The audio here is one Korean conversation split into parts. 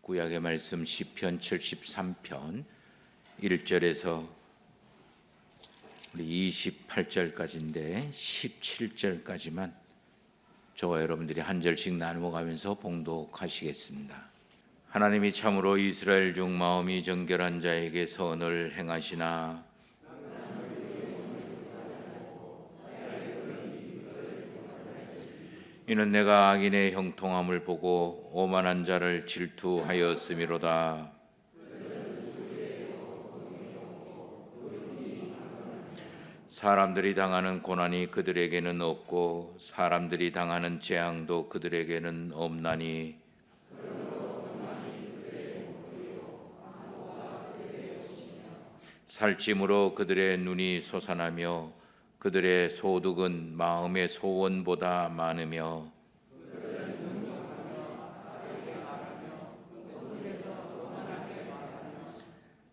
구약의 말씀 시편 73편 1절에서 우리 28절까지인데 17절까지만 저와 여러분들이 한 절씩 나누어 가면서 봉독하시겠습니다. 하나님이 참으로 이스라엘 중 마음이 정결한 자에게 선을 행하시나 이는 내가 악인의 형통함을 보고 오만한 자를 질투하였음이로다. 사람들이 당하는 고난이 그들에게는 없고 사람들이 당하는 재앙도 그들에게는 없나니 살찜으로 그들의 눈이 솟아나며 그들의 소득은 마음의 소원보다 많으며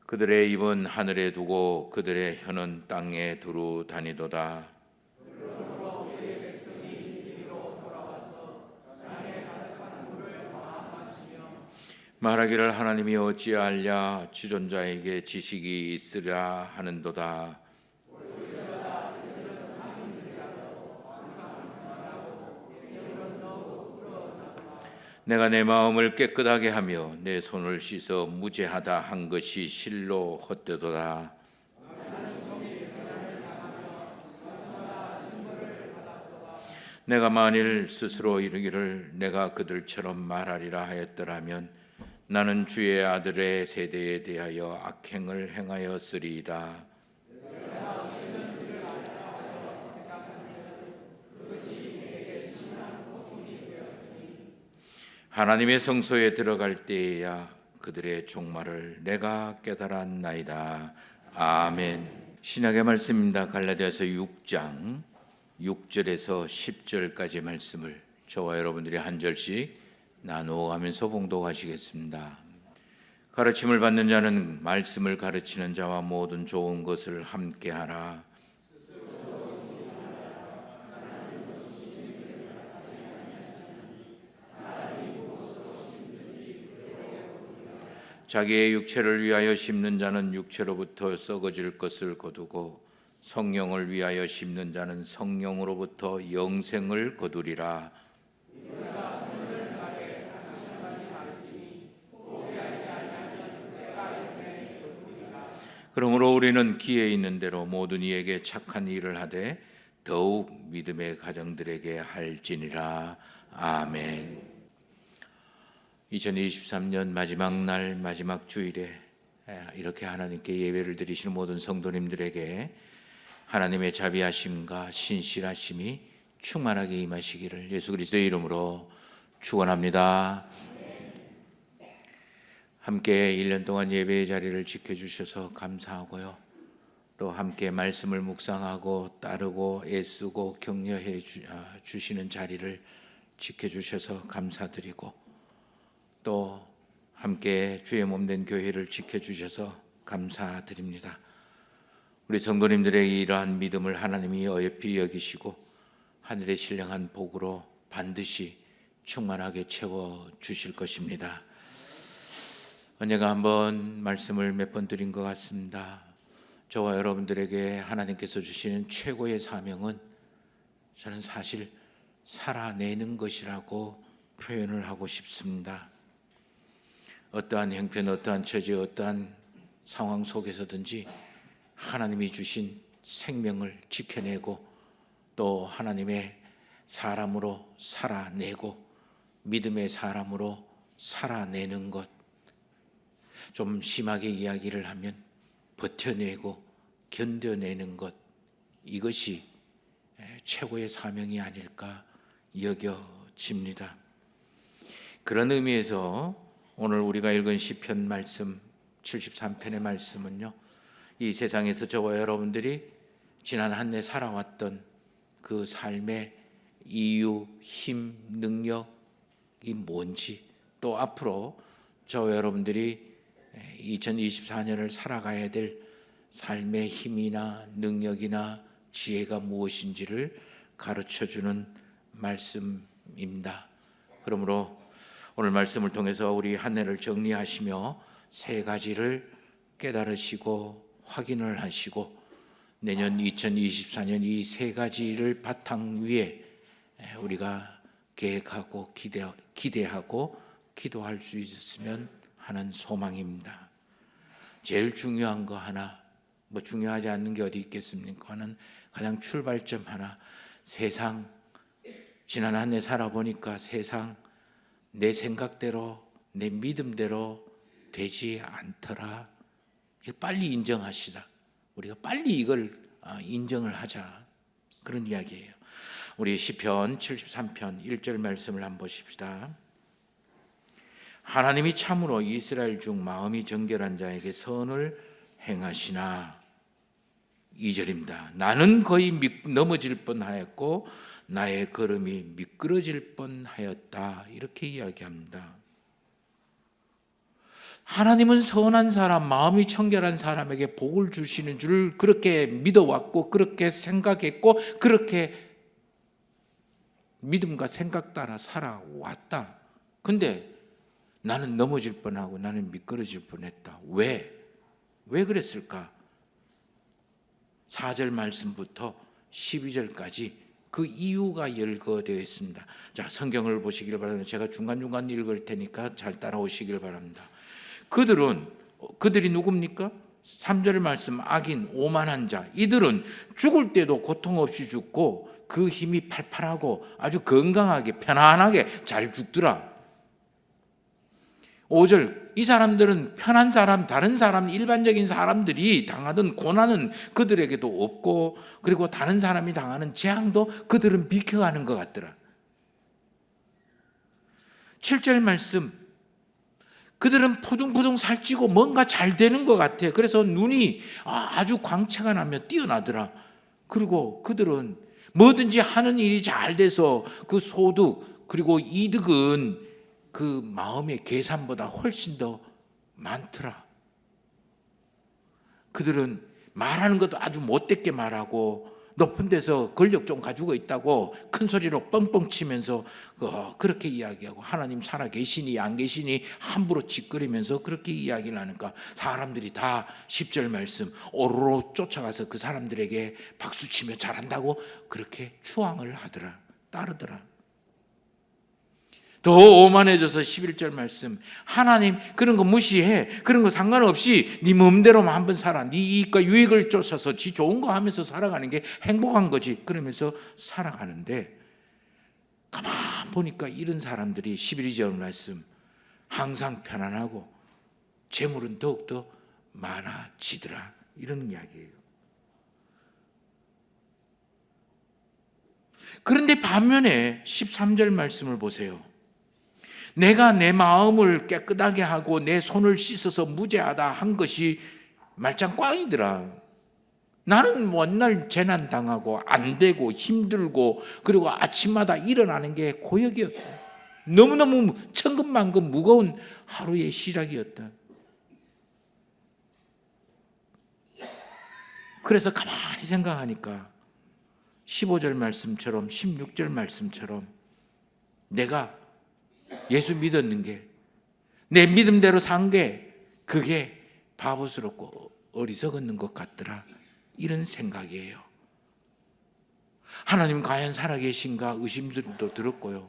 그들의 입은 하늘에 두고 그들의 혀는 땅에 두루 다니도다. 말하기를 하나님이 어찌하랴 지존자에게 지식이 있으랴 하는도다. 내가 내 마음을 깨끗하게 하며 내 손을 씻어 무죄하다 한 것이 실로 헛되도다. 내가 만일 스스로 이르기를 내가 그들처럼 말하리라 하였더라면 나는 주의 아들의 세대에 대하여 악행을 행하였으리이다. 하나님의 성소에 들어갈 때에야 그들의 종말을 내가 깨달았나이다. 아멘. 신약의 말씀입니다. 갈라디아서 6장 6절에서 10절까지 말씀을 저와 여러분들이 한 절씩 나누어 가면서 봉독하시겠습니다. 가르침을 받는 자는 말씀을 가르치는 자와 모든 좋은 것을 함께 하라. 자기의 육체를 위하여 심는 자는 육체로부터 썩어질 것을 거두고 성령을 위하여 심는 자는 성령으로부터 영생을 거두리라. 그러므로 우리는 기에 있는 대로 모든 이에게 착한 일을 하되 더욱 믿음의 가정들에게 할지니라. 아멘. 2023년 마지막 날 마지막 주일에 이렇게 하나님께 예배를 드리시는 모든 성도님들에게 하나님의 자비하심과 신실하심이 충만하게 임하시기를 예수 그리스도의 이름으로 축원합니다. 함께 1년 동안 예배의 자리를 지켜주셔서 감사하고요. 또 함께 말씀을 묵상하고 따르고 애쓰고 격려해 주시는 자리를 지켜주셔서 감사드리고 또 함께 주의 몸된 교회를 지켜주셔서 감사드립니다. 우리 성도님들의 이러한 믿음을 하나님이 어여삐 여기시고 하늘의 신령한 복으로 반드시 충만하게 채워주실 것입니다. 언제가 한번 말씀을 몇 번 드린 것 같습니다. 저와 여러분들에게 하나님께서 주시는 최고의 사명은 저는 사실 살아내는 것이라고 표현을 하고 싶습니다. 어떠한 형편, 어떠한 처지, 어떠한 상황 속에서든지 하나님이 주신 생명을 지켜내고 또 하나님의 사람으로 살아내고 믿음의 사람으로 살아내는 것, 좀 심하게 이야기를 하면 버텨내고 견뎌내는 것, 이것이 최고의 사명이 아닐까 여겨집니다. 그런 의미에서 오늘 우리가 읽은 시편 말씀 73편의 말씀은요, 이 세상에서 저와 여러분들이 지난 한 해 살아왔던 그 삶의 이유, 힘, 능력이 뭔지, 또 앞으로 저와 여러분들이 2024년을 살아가야 될 삶의 힘이나 능력이나 지혜가 무엇인지를 가르쳐주는 말씀입니다. 그러므로 오늘 말씀을 통해서 우리 한 해를 정리하시며 세 가지를 깨달으시고 확인을 하시고 내년 2024년 이 세 가지를 바탕 위에 우리가 계획하고 기대하고 기도할 수 있었으면 하는 소망입니다. 제일 중요한 거 하나, 뭐 중요하지 않는 게 어디 있겠습니까? 하는 가장 출발점 하나, 세상 지난 한 해 살아보니까 세상 내 생각대로 내 믿음대로 되지 않더라. 빨리 인정하시다. 우리가 빨리 이걸 인정을 하자. 그런 이야기예요. 우리 시편 73편 1절 말씀을 한번 보십시다. 하나님이 참으로 이스라엘 중 마음이 정결한 자에게 선을 행하시나. 2절입니다. 나는 거의 넘어질 뻔하였고 나의 걸음이 미끄러질 뻔하였다. 이렇게 이야기합니다. 하나님은 선한 사람, 마음이 청결한 사람에게 복을 주시는 줄 그렇게 믿어왔고 그렇게 생각했고 그렇게 믿음과 생각 따라 살아왔다. 근데 나는 넘어질 뻔하고 나는 미끄러질 뻔했다. 왜 그랬을까? 4절 말씀부터 12절까지 그 이유가 열거되어 있습니다. 자, 성경을 보시길 바랍니다. 제가 중간중간 읽을 테니까 잘 따라오시길 바랍니다. 그들이 누굽니까? 3절 말씀, 악인 오만한 자, 이들은 죽을 때도 고통 없이 죽고 그 힘이 팔팔하고 아주 건강하게 편안하게 잘 죽더라. 5절, 이 사람들은 편한 사람, 다른 사람, 일반적인 사람들이 당하던 고난은 그들에게도 없고 그리고 다른 사람이 당하는 재앙도 그들은 비켜가는 것 같더라. 7절 말씀, 그들은 푸둥푸둥 살찌고 뭔가 잘 되는 것 같아. 그래서 눈이 아주 광채가 나며 뛰어나더라. 그리고 그들은 뭐든지 하는 일이 잘 돼서 그 소득 그리고 이득은 그 마음의 계산보다 훨씬 더 많더라. 그들은 말하는 것도 아주 못되게 말하고 높은 데서 권력 좀 가지고 있다고 큰 소리로 뻥뻥 치면서 그렇게 이야기하고 하나님 살아 계시니 안 계시니 함부로 짓거리면서 그렇게 이야기를 하니까 사람들이 다 10절 말씀 오로로 쫓아가서 그 사람들에게 박수치며 잘한다고 그렇게 추앙을 하더라. 따르더라. 더 오만해져서 11절 말씀, 하나님 그런 거 무시해. 그런 거 상관없이 네 마음대로만 한번 살아. 네 이익과 유익을 쫓아서 지 좋은 거 하면서 살아가는 게 행복한 거지. 그러면서 살아가는데 가만 보니까 이런 사람들이 11절 말씀 항상 편안하고 재물은 더욱더 많아지더라. 이런 이야기예요. 그런데 반면에 13절 말씀을 보세요. 내가 내 마음을 깨끗하게 하고 내 손을 씻어서 무죄하다 한 것이 말짱 꽝이더라. 나는 맨날 재난 당하고 안 되고 힘들고 그리고 아침마다 일어나는 게 고역이었다. 너무너무 천근만근 무거운 하루의 시작이었다. 그래서 가만히 생각하니까 15절 말씀처럼 16절 말씀처럼 내가 예수 믿었는 게 내 믿음대로 산 게 그게 바보스럽고 어리석은 것 같더라. 이런 생각이에요. 하나님 과연 살아계신가 의심도 들었고요.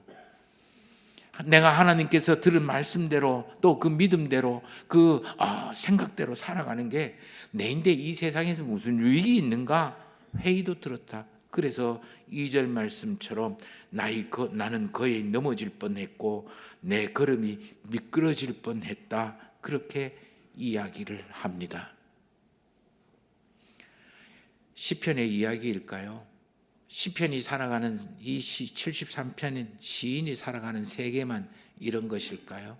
내가 하나님께서 들은 말씀대로 또 그 믿음대로 그 생각대로 살아가는 게 내인데 이 세상에서 무슨 유익이 있는가 회의도 들었다. 그래서 2절 말씀처럼 나는 거의 넘어질 뻔했고 내 걸음이 미끄러질 뻔했다. 그렇게 이야기를 합니다. 시편의 이야기일까요? 시편이 살아가는 이 73편인 시인이 살아가는 세계만 이런 것일까요?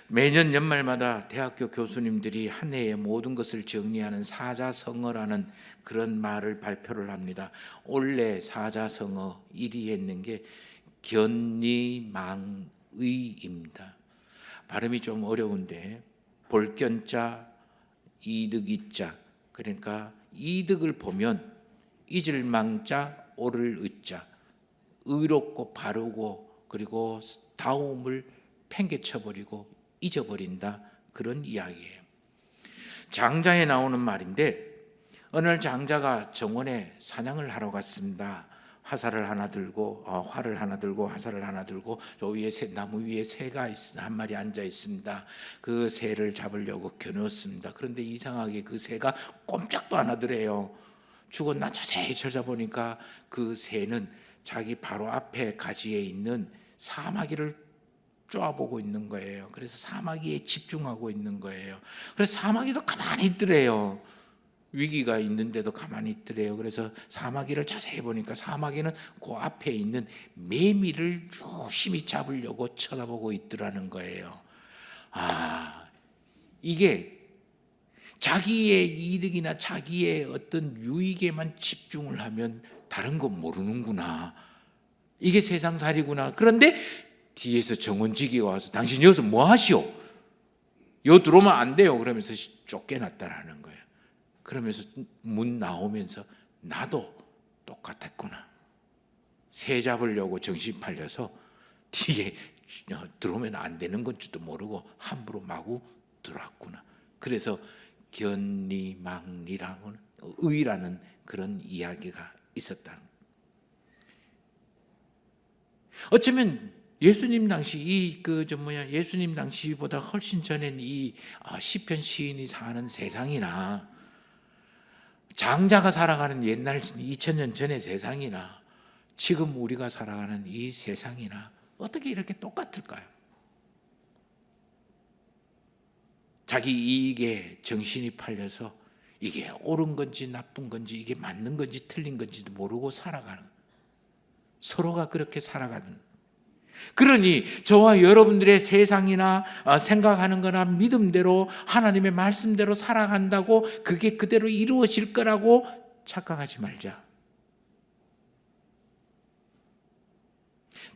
매년 연말마다 대학교 교수님들이 한 해의 모든 것을 정리하는 사자성어라는 그런 말을 발표를 합니다. 올해 사자성어 1위 했는 게 견리망의입니다. 발음이 좀 어려운데 볼견자 이득이자, 그러니까 이득을 보면 잊을 망자 오를 의자, 의롭고 바르고 그리고 다움을 팽개쳐버리고 잊어버린다, 그런 이야기예요. 장자에 나오는 말인데, 어느 날 장자가 정원에 사냥을 하러 갔습니다. 활을 하나 들고 화살을 하나 들고 저 위에 나무 위에 새가 한 마리 앉아 있습니다. 그 새를 잡으려고 겨누었습니다. 그런데 이상하게 그 새가 꼼짝도 안 하더래요. 죽었나 자세히 찾아보니까 그 새는 자기 바로 앞에 가지에 있는 사마귀를 쪼아보고 있는 거예요. 그래서 사마귀에 집중하고 있는 거예요. 그래서 사마귀도 가만히 있더래요. 위기가 있는데도 가만히 있더래요. 그래서 사마귀를 자세히 보니까 사마귀는 그 앞에 있는 매미를 유심히 잡으려고 쳐다보고 있더라는 거예요. 이게 자기의 이득이나 자기의 어떤 유익에만 집중을 하면 다른 건 모르는구나. 이게 세상살이구나. 그런데 뒤에서 정원지기가 와서 당신 여기서 뭐 하시오? 여 들어오면 안 돼요. 그러면서 쫓겨났다라는 거예요. 그러면서 문 나오면서 나도 똑같았구나. 새 잡으려고 정신 팔려서 뒤에 들어오면 안 되는 건지도 모르고 함부로 마구 들어왔구나. 그래서 견리망리라는 의라는 그런 이야기가 있었다. 어쩌면 예수님 당시 예수님 당시보다 훨씬 전엔 이 시편 시인이 사는 세상이나 장자가 살아가는 옛날 2000년 전의 세상이나 지금 우리가 살아가는 이 세상이나 어떻게 이렇게 똑같을까요? 자기 이익에 정신이 팔려서 이게 옳은 건지 나쁜 건지 이게 맞는 건지 틀린 건지도 모르고 살아가는, 서로가 그렇게 살아가는. 그러니 저와 여러분들의 세상이나 생각하는 거나 믿음대로 하나님의 말씀대로 살아간다고 그게 그대로 이루어질 거라고 착각하지 말자.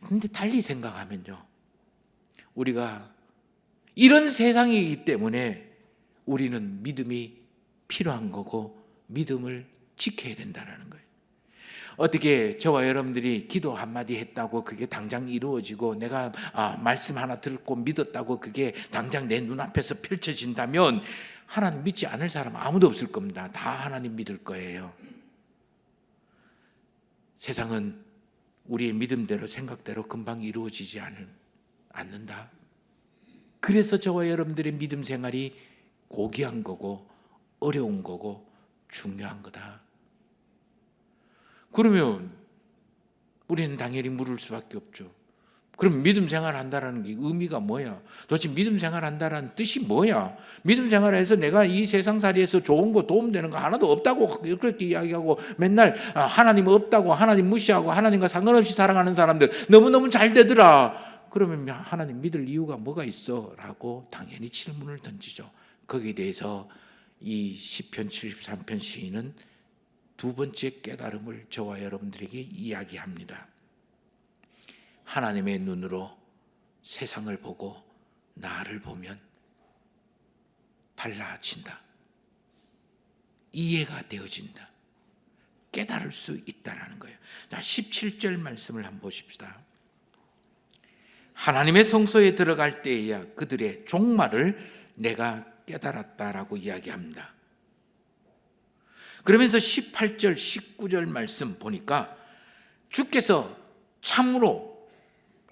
근데 달리 생각하면요, 우리가 이런 세상이기 때문에 우리는 믿음이 필요한 거고 믿음을 지켜야 된다는 거예요. 어떻게 저와 여러분들이 기도 한마디 했다고 그게 당장 이루어지고 내가 말씀 하나 듣고 믿었다고 그게 당장 내 눈앞에서 펼쳐진다면 하나님 믿지 않을 사람 아무도 없을 겁니다. 다 하나님 믿을 거예요. 세상은 우리의 믿음대로 생각대로 금방 이루어지지 않는다. 그래서 저와 여러분들의 믿음 생활이 고귀한 거고 어려운 거고 중요한 거다. 그러면 우리는 당연히 물을 수밖에 없죠. 그럼 믿음 생활한다라는 게 의미가 뭐야? 도대체 믿음 생활한다라는 뜻이 뭐야? 믿음 생활해서 내가 이 세상살이에서 좋은 거 도움되는 거 하나도 없다고 그렇게 이야기하고 맨날 하나님 없다고 하나님 무시하고 하나님과 상관없이 살아가는 사람들 너무너무 잘 되더라. 그러면 하나님 믿을 이유가 뭐가 있어? 라고 당연히 질문을 던지죠. 거기에 대해서 이 시편 73편 시인은 두 번째 깨달음을 저와 여러분들에게 이야기합니다. 하나님의 눈으로 세상을 보고 나를 보면 달라진다. 이해가 되어진다. 깨달을 수 있다는 거예요. 자, 17절 말씀을 한번 보십시다. 하나님의 성소에 들어갈 때에야 그들의 종말을 내가 깨달았다라고 이야기합니다. 그러면서 18절, 19절 말씀 보니까 주께서 참으로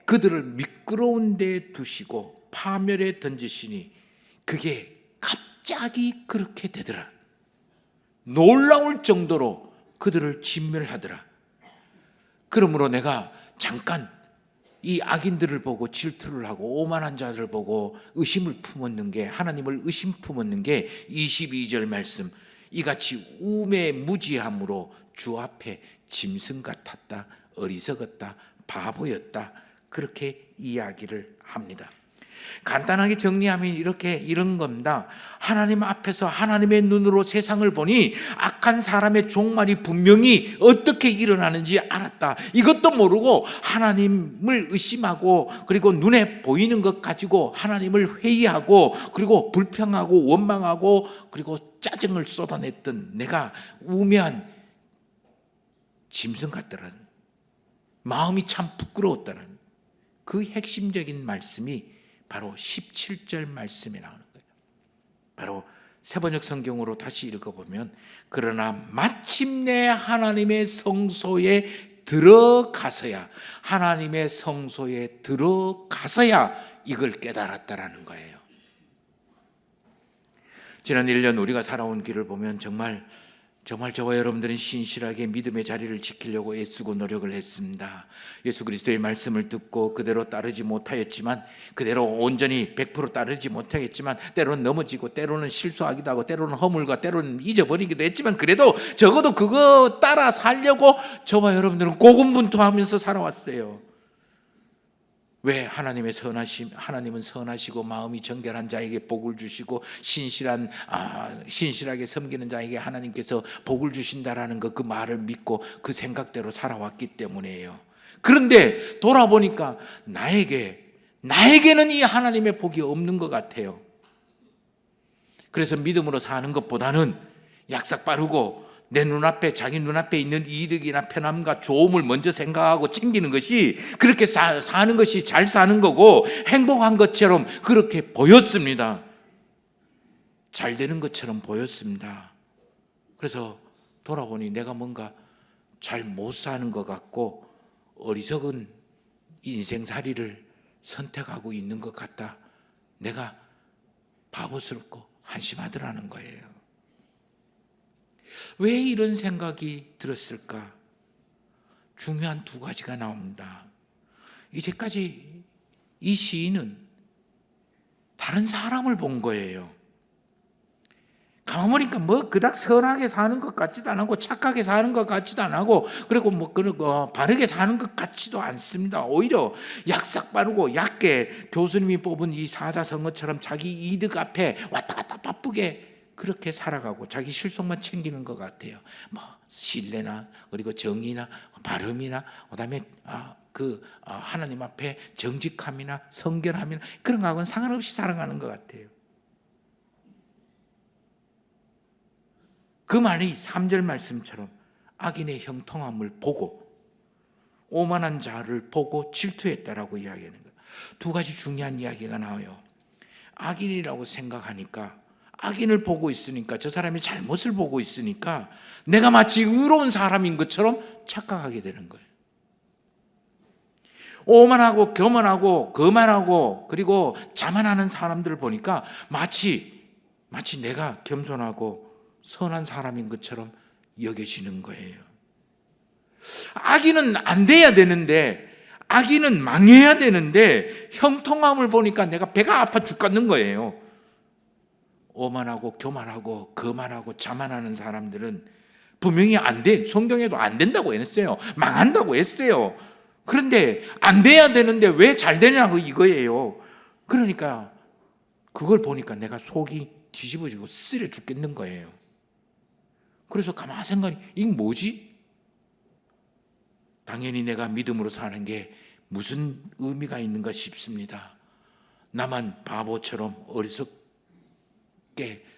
그들을 미끄러운 데에 두시고 파멸에 던지시니 그게 갑자기 그렇게 되더라. 놀라울 정도로 그들을 진멸하더라. 그러므로 내가 잠깐 이 악인들을 보고 질투를 하고 오만한 자들을 보고 의심을 품었는 게, 하나님을 의심 품었는 게 22절 말씀, 이같이 우매무지함으로 주 앞에 짐승 같았다, 어리석었다, 바보였다, 그렇게 이야기를 합니다. 간단하게 정리하면 이런 겁니다. 하나님 앞에서 하나님의 눈으로 세상을 보니 악한 사람의 종말이 분명히 어떻게 일어나는지 알았다. 이것도 모르고 하나님을 의심하고 그리고 눈에 보이는 것 가지고 하나님을 회의하고 그리고 불평하고 원망하고 그리고 짜증을 쏟아냈던 내가 우매한 짐승 같더라는, 마음이 참 부끄러웠다는 그 핵심적인 말씀이 바로 17절 말씀이 나오는 거예요. 바로 세번역 성경으로 다시 읽어보면, 그러나 마침내 하나님의 성소에 들어가서야, 하나님의 성소에 들어가서야 이걸 깨달았다라는 거예요. 지난 1년 우리가 살아온 길을 보면 정말 저와 여러분들은 신실하게 믿음의 자리를 지키려고 애쓰고 노력을 했습니다. 예수 그리스도의 말씀을 듣고 그대로 따르지 못하였지만, 그대로 온전히 100% 따르지 못하겠지만, 때로는 넘어지고 때로는 실수하기도 하고 때로는 허물과 때로는 잊어버리기도 했지만, 그래도 적어도 그거 따라 살려고 저와 여러분들은 고군분투하면서 살아왔어요. 왜? 하나님은 선하시고 마음이 정결한 자에게 복을 주시고 신실하게 섬기는 자에게 하나님께서 복을 주신다라는 그 말을 믿고 그 생각대로 살아왔기 때문이에요. 그런데 돌아보니까 나에게는 이 하나님의 복이 없는 것 같아요. 그래서 믿음으로 사는 것보다는 약삭 빠르고 자기 눈앞에 있는 이득이나 편함과 좋음을 먼저 생각하고 챙기는 것이, 그렇게 사는 것이 잘 사는 거고 행복한 것처럼 그렇게 보였습니다. 잘 되는 것처럼 보였습니다. 그래서 돌아보니 내가 뭔가 잘 못 사는 것 같고 어리석은 인생살이를 선택하고 있는 것 같다. 내가 바보스럽고 한심하더라는 거예요. 왜 이런 생각이 들었을까? 중요한 두 가지가 나옵니다. 이제까지 이 시인은 다른 사람을 본 거예요. 가만 보니까 그닥 선하게 사는 것 같지도 않고 착하게 사는 것 같지도 않고, 그리고 바르게 사는 것 같지도 않습니다. 오히려 약삭 빠르고 얕게 교수님이 뽑은 이 사자성어처럼 자기 이득 앞에 왔다 갔다 바쁘게 그렇게 살아가고 자기 실속만 챙기는 것 같아요. 신뢰나 그리고 정의나 바름이나 그다음에 하나님 앞에 정직함이나 성결함이나 그런 거하고는 상관없이 살아가는 것 같아요. 그 말이 3절 말씀처럼 악인의 형통함을 보고 오만한 자를 보고 질투했다라고 이야기하는 거예요. 두 가지 중요한 이야기가 나와요. 악인이라고 생각하니까, 악인을 보고 있으니까, 저 사람이 잘못을 보고 있으니까 내가 마치 의로운 사람인 것처럼 착각하게 되는 거예요. 오만하고 교만하고 거만하고 그리고 자만하는 사람들을 보니까 마치 내가 겸손하고 선한 사람인 것처럼 여겨지는 거예요. 악인은 안 돼야 되는데, 악인은 망해야 되는데 형통함을 보니까 내가 배가 아파 죽겠는 거예요. 오만하고 교만하고 거만하고 자만하는 사람들은 분명히 성경에도 안 된다고 했어요. 망한다고 했어요. 그런데 안 돼야 되는데 왜 잘 되냐고 이거예요. 그러니까 그걸 보니까 내가 속이 뒤집어지고 쓰려 죽겠는 거예요. 그래서 가만히 생각해, 이게 뭐지? 당연히 내가 믿음으로 사는 게 무슨 의미가 있는가 싶습니다. 나만 바보처럼 어리석게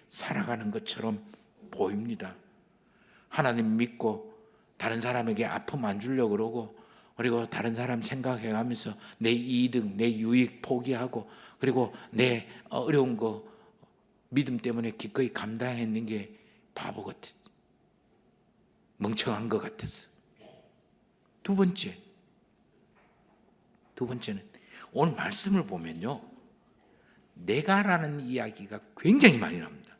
살아가는 것처럼 보입니다. 하나님 믿고 다른 사람에게 아픔 안 주려고 그러고, 그리고 다른 사람 생각해가면서 내 이득, 내 유익 포기하고, 그리고 내 어려운 거 믿음 때문에 기꺼이 감당했는 게 바보 같았어. 멍청한 것 같았어. 두 번째는 오늘 말씀을 보면요, 내가라는 이야기가 굉장히 많이 나옵니다.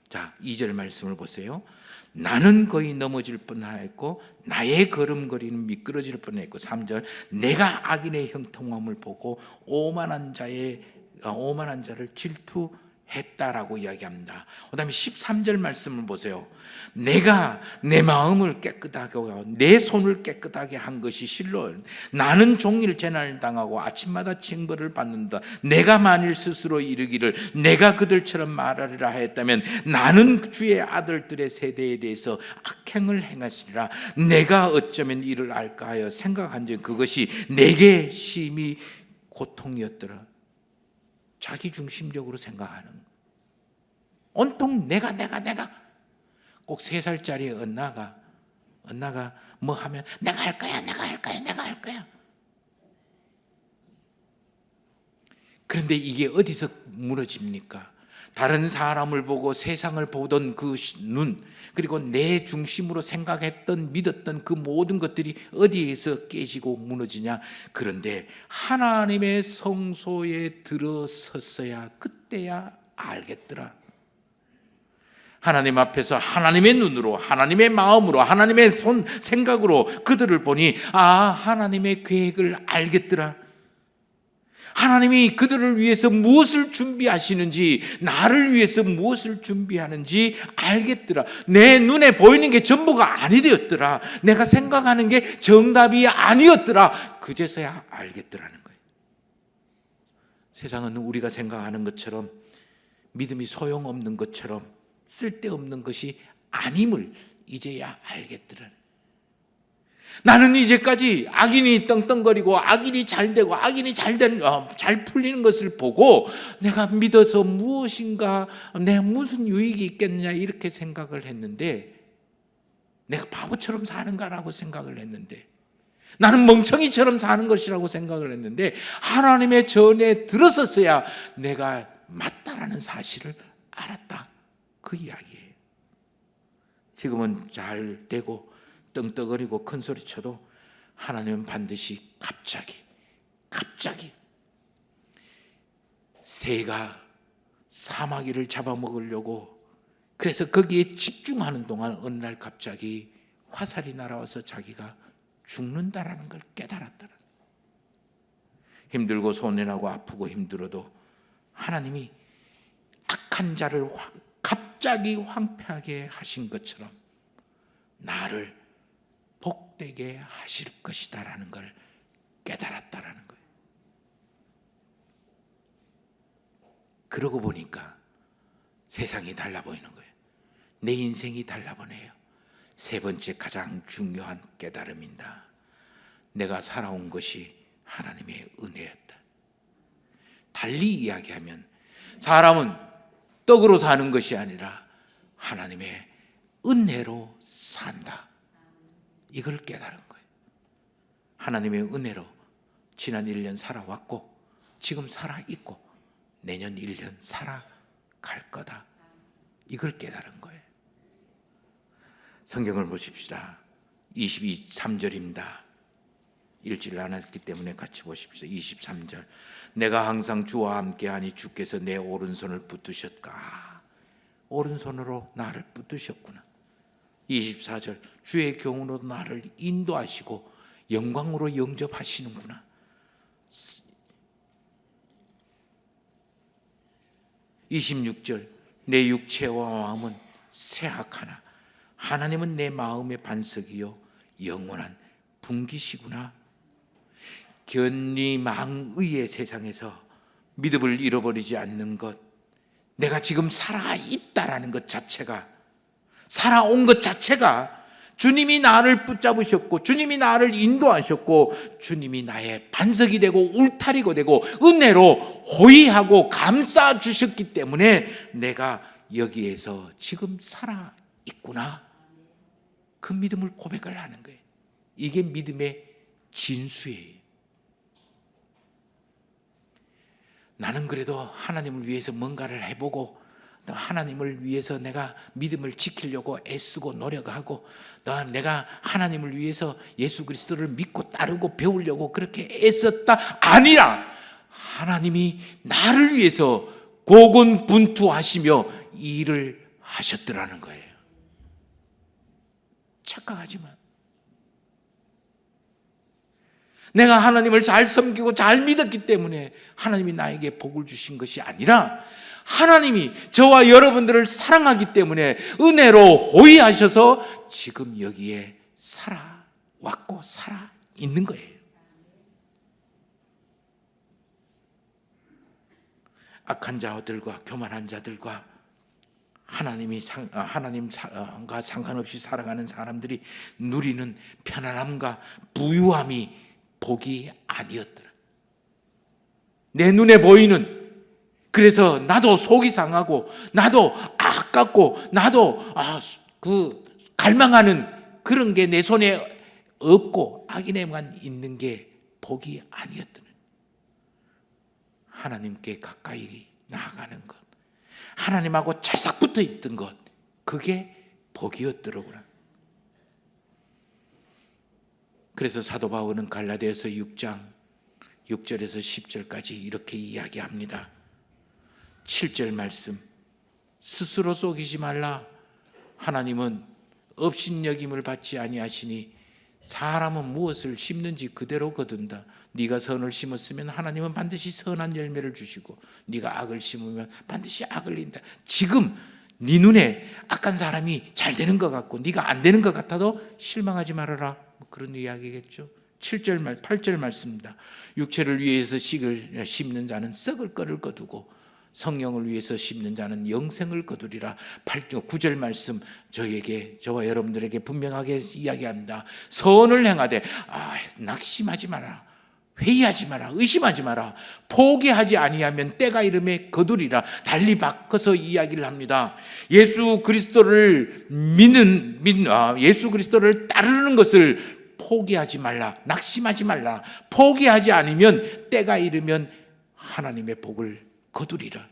자, 2절 말씀을 보세요. 나는 거의 넘어질 뻔하였고 나의 걸음걸이는 미끄러질 뻔했고, 3절 내가 악인의 형통함을 보고 오만한 자를 질투했다라고 이야기합니다. 그 다음에 13절 말씀을 보세요. 내가 내 마음을 깨끗하게 하고 내 손을 깨끗하게 한 것이 실로 나는 종일 재난을 당하고 아침마다 징벌을 받는다. 내가 만일 스스로 이르기를 내가 그들처럼 말하리라 하였다면 나는 주의 아들들의 세대에 대해서 악행을 행하시리라. 내가 어쩌면 이를 알까 하여 생각한 적 그것이 내게 심히 고통이었더라. 자기중심적으로 생각하는, 온통 내가 꼭 3살짜리 언나가 뭐 하면 내가 할 거야. 그런데 이게 어디서 무너집니까? 다른 사람을 보고 세상을 보던 그 눈, 그리고 내 중심으로 생각했던, 믿었던 그 모든 것들이 어디에서 깨지고 무너지냐? 그런데 하나님의 성소에 들어섰어야 그때야 알겠더라. 하나님 앞에서 하나님의 눈으로, 하나님의 마음으로, 하나님의 생각으로 그들을 보니 하나님의 계획을 알겠더라. 하나님이 그들을 위해서 무엇을 준비하시는지, 나를 위해서 무엇을 준비하는지 알겠더라. 내 눈에 보이는 게 전부가 아니 되었더라. 내가 생각하는 게 정답이 아니었더라. 그제서야 알겠더라는 거예요. 세상은 우리가 생각하는 것처럼, 믿음이 소용없는 것처럼, 쓸데없는 것이 아님을 이제야 알겠더라. 나는 이제까지 악인이 떵떵거리고 악인이 잘되고 악인이 잘 풀리는 것을 보고 내가 믿어서 무엇인가, 내가 무슨 유익이 있겠느냐 이렇게 생각을 했는데, 내가 바보처럼 사는가라고 생각을 했는데, 나는 멍청이처럼 사는 것이라고 생각을 했는데, 하나님의 전에 들어섰어야 내가 맞다라는 사실을 알았다. 그 이야기예요. 지금은 잘 되고 떵떵거리고 큰 소리 쳐도 하나님은 반드시 갑자기 새가 사마귀를 잡아먹으려고, 그래서 거기에 집중하는 동안 어느 날 갑자기 화살이 날아와서 자기가 죽는다라는 걸 깨달았더라. 힘들고 손해나고 아프고 힘들어도 하나님이 악한 자를 갑자기 황폐하게 하신 것처럼 나를 복되게 하실 것이다라는 걸 깨달았다라는 거예요. 그러고 보니까 세상이 달라 보이는 거예요. 내 인생이 달라 보네요. 세 번째 가장 중요한 깨달음입니다. 내가 살아온 것이 하나님의 은혜였다. 달리 이야기하면 사람은 떡으로 사는 것이 아니라 하나님의 은혜로 산다. 이걸 깨달은 거예요. 하나님의 은혜로 지난 1년 살아왔고 지금 살아있고 내년 1년 살아갈 거다. 이걸 깨달은 거예요. 성경을 보십시다. 23절입니다. 읽지를 않았기 때문에 같이 보십시오. 23절. 내가 항상 주와 함께하니 주께서 내 오른손을 붙드셨까. 오른손으로 나를 붙드셨구나. 24절. 주의 경우로 나를 인도하시고 영광으로 영접하시는구나. 26절. 내 육체와 마음은 쇠약하나 하나님은 내 마음의 반석이요 영원한 분기시구나. 견리망의의 세상에서 믿음을 잃어버리지 않는 것, 내가 지금 살아있다라는 것 자체가, 살아온 것 자체가 주님이 나를 붙잡으셨고 주님이 나를 인도하셨고 주님이 나의 반석이 되고 울타리가 되고 은혜로 호의하고 감싸 주셨기 때문에 내가 여기에서 지금 살아있구나. 그 믿음을 고백을 하는 거예요. 이게 믿음의 진수예요. 나는 그래도 하나님을 위해서 뭔가를 해보고 하나님을 위해서 내가 믿음을 지키려고 애쓰고 노력하고 내가 하나님을 위해서 예수 그리스도를 믿고 따르고 배우려고 그렇게 애썼다 아니라 하나님이 나를 위해서 고군분투하시며 일을 하셨더라는 거예요. 착각하지만 내가 하나님을 잘 섬기고 잘 믿었기 때문에 하나님이 나에게 복을 주신 것이 아니라 하나님이 저와 여러분들을 사랑하기 때문에 은혜로 호의하셔서 지금 여기에 살아왔고 살아있는 거예요. 악한 자들과 교만한 자들과 하나님과 상관없이 살아가는 사람들이 누리는 편안함과 부유함이 복이 아니었더라. 내 눈에 보이는, 그래서 나도 속이 상하고 나도 아깝고 나도 갈망하는 그런 게 내 손에 없고 악인에만 있는 게 복이 아니었더라. 하나님께 가까이 나아가는 것, 하나님하고 찰싹 붙어 있던 것, 그게 복이었더라고요. 그래서 사도 바울은 갈라디아서 6장 6절에서 10절까지 이렇게 이야기합니다. 7절 말씀, 스스로 속이지 말라. 하나님은 업신여김을 받지 아니하시니 사람은 무엇을 심는지 그대로 거둔다. 네가 선을 심었으면 하나님은 반드시 선한 열매를 주시고 네가 악을 심으면 반드시 악을 인다. 지금 네 눈에 악한 사람이 잘 되는 것 같고 네가 안 되는 것 같아도 실망하지 말아라. 그런 이야기겠죠. 7절 8절 말씀입니다. 육체를 위해서 씩을 심는 자는 썩을 거를 거두고 성령을 위해서 심는 자는 영생을 거두리라. 9절 말씀 저와 여러분들에게 분명하게 이야기합니다. 선을 행하되 낙심하지 마라. 회의하지 마라. 의심하지 마라. 포기하지 아니하면 때가 이름에 거두리라. 달리 바꿔서 이야기를 합니다. 예수 그리스도를 예수 그리스도를 따르는 것을 포기하지 말라. 낙심하지 말라. 포기하지 않으면 때가 이르면 하나님의 복을 거두리라.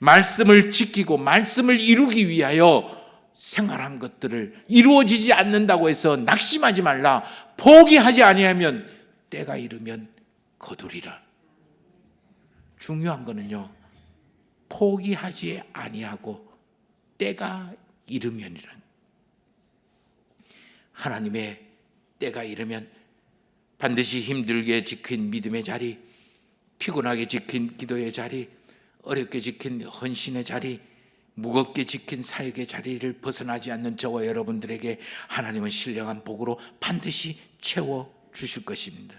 말씀을 지키고 말씀을 이루기 위하여 생활한 것들을 이루어지지 않는다고 해서 낙심하지 말라. 포기하지 아니하면 때가 이르면 거두리라. 중요한 거는요, 포기하지 아니하고 때가 이르면이란, 하나님의 때가 이르면 반드시 힘들게 지킨 믿음의 자리, 피곤하게 지킨 기도의 자리, 어렵게 지킨 헌신의 자리, 무겁게 지킨 사역의 자리를 벗어나지 않는 저와 여러분들에게 하나님은 신령한 복으로 반드시 채워 주실 것입니다.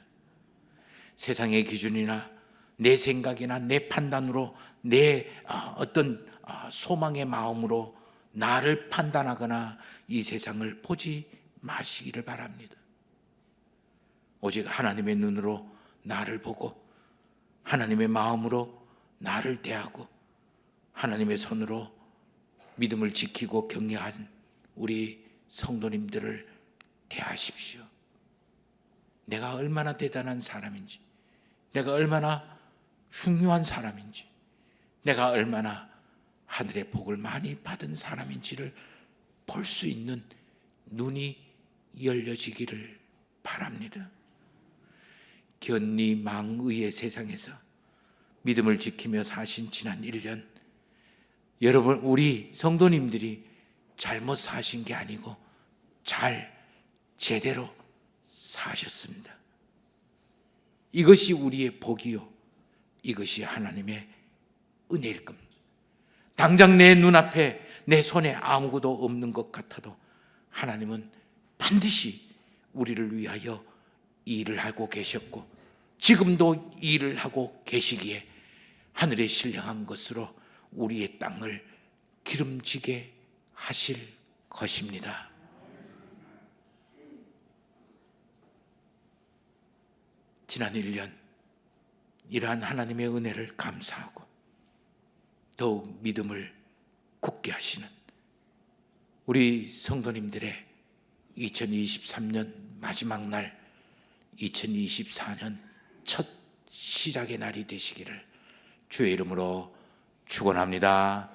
세상의 기준이나 내 생각이나 내 판단으로 내 어떤 소망의 마음으로 나를 판단하거나 이 세상을 보지 마시기를 바랍니다. 오직 하나님의 눈으로 나를 보고 하나님의 마음으로 나를 대하고 하나님의 손으로 믿음을 지키고 격려한 우리 성도님들을 대하십시오. 내가 얼마나 대단한 사람인지, 내가 얼마나 중요한 사람인지, 내가 얼마나 하늘의 복을 많이 받은 사람인지를 볼 수 있는 눈이 열려지기를 바랍니다. 견리망의의 세상에서 믿음을 지키며 사신 지난 1년, 여러분, 우리 성도님들이 잘못 사신 게 아니고 제대로 사셨습니다. 이것이 우리의 복이요, 이것이 하나님의 은혜일 겁니다. 당장 내 눈앞에 내 손에 아무것도 없는 것 같아도 하나님은 반드시 우리를 위하여 일을 하고 계셨고 지금도 일을 하고 계시기에 하늘의 신령한 것으로 우리의 땅을 기름지게 하실 것입니다. 지난 1년 이러한 하나님의 은혜를 감사하고 더욱 믿음을 굳게 하시는 우리 성도님들의 2023년 마지막 날, 2024년 첫 시작의 날이 되시기를 주의 이름으로 축원합니다.